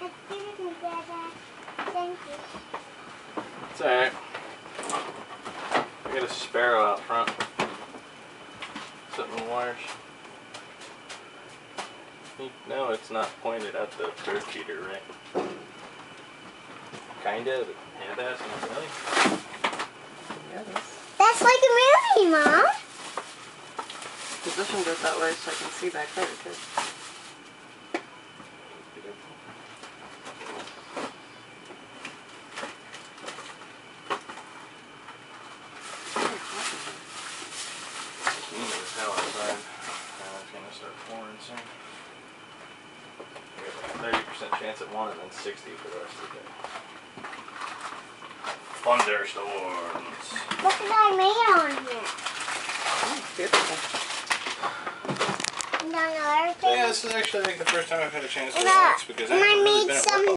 Excuse me, Dada. Thank you. It's alright. I got a sparrow out front. Sitting in the wires. No, it's not pointed at the bird feeder, right? Kinda, but yeah, that's not really. Yeah, it is. That's like a movie, Mom. Positioned it that way so I can see back there, too. It's hell outside. It's gonna start pouring soon. We have like a 30% chance at one and then 60 for the rest of the day. Thunderstorms. Look what I made on here. Oh, beautiful. And on the other So thing. yeah, this is actually like the first time I've had a chance to And relax because I haven't really been at work all